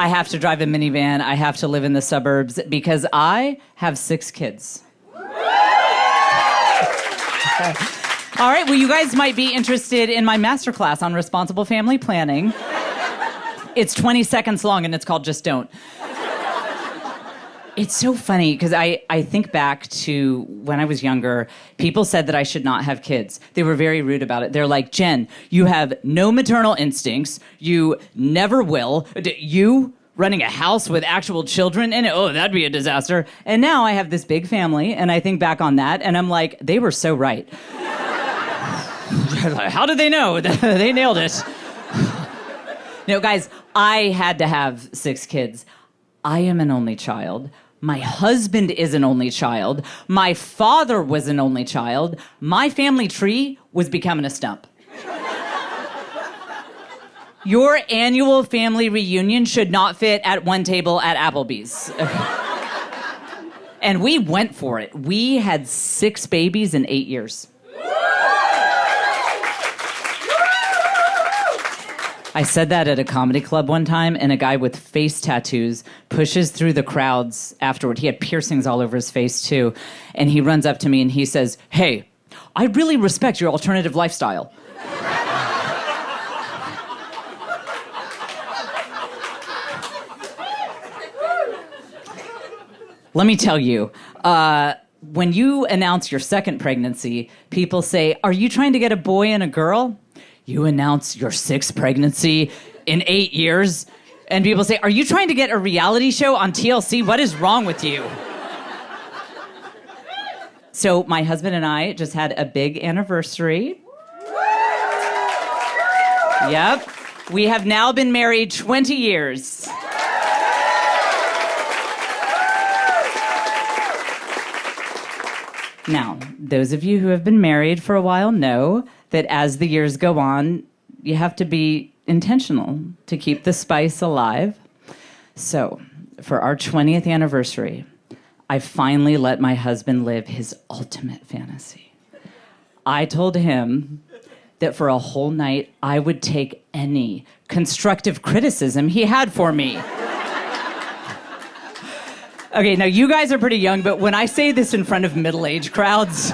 I have to drive a minivan. I have to live in the suburbs because I have 6 kids. All right, well, you guys might be interested in my masterclass on responsible family planning. It's 20 seconds long, and it's called Just Don't. It's so funny, because I think back to when I was younger, people said that I should not have kids. They were very rude about it. They're like, Jen, you have no maternal instincts. You never will. You running a house with actual children in it, oh, that'd be a disaster. And now I have this big family, and I think back on that, and I'm like, they were so right. How did they know? They nailed it. No, guys, I had to have 6 kids. I am an only child. My husband is an only child. My father was an only child. My family tree was becoming a stump. Your annual family reunion should not fit at one table at Applebee's. And we went for it. We had 6 babies in 8 years. I said that at a comedy club one time, and a guy with face tattoos pushes through the crowds afterward. He had piercings all over his face, too. And he runs up to me and he says, hey, I really respect your alternative lifestyle. Let me tell you, when you announce your second pregnancy, people say, are you trying to get a boy and a girl? You announce your 6th pregnancy in 8 years, and people say, are you trying to get a reality show on TLC? What is wrong with you? So my husband and I just had a big anniversary. Yep. We have now been married 20 years. Now, those of you who have been married for a while know that as the years go on, you have to be intentional to keep the spice alive. So, for our 20th anniversary, I finally let my husband live his ultimate fantasy. I told him that for a whole night, I would take any constructive criticism he had for me. Okay, now you guys are pretty young, but when I say this in front of middle-aged crowds,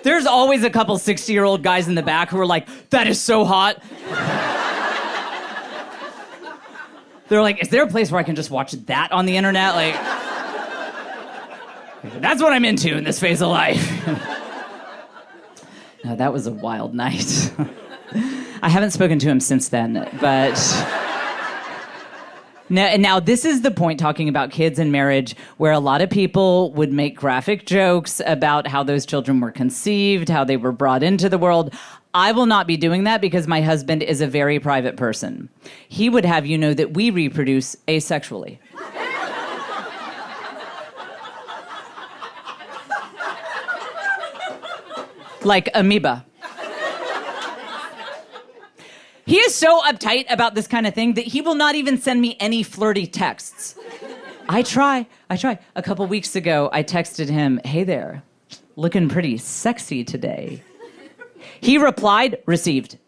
there's always a couple 60-year-old guys in the back who are like, that is so hot. They're like, is there a place where I can just watch that on the internet? Like, that's what I'm into in this phase of life. No, that was a wild night. I haven't spoken to him since then, but... Now, this is the point, talking about kids and marriage, where a lot of people would make graphic jokes about how those children were conceived, how they were brought into the world. I will not be doing that because my husband is a very private person. He would have you know that we reproduce asexually. Like amoeba. He is so uptight about this kind of thing that he will not even send me any flirty texts. I try. A couple weeks ago, I texted him, hey there, looking pretty sexy today. He replied, received.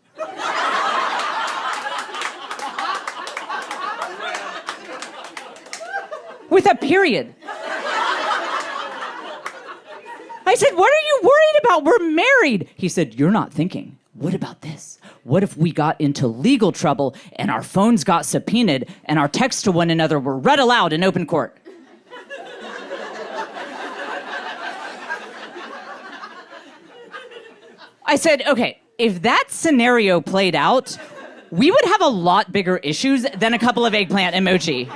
With a period. I said, what are you worried about? We're married. He said, you're not thinking. What about this? What if we got into legal trouble and our phones got subpoenaed and our texts to one another were read aloud in open court? I said, okay, if that scenario played out, we would have a lot bigger issues than a couple of eggplant emoji.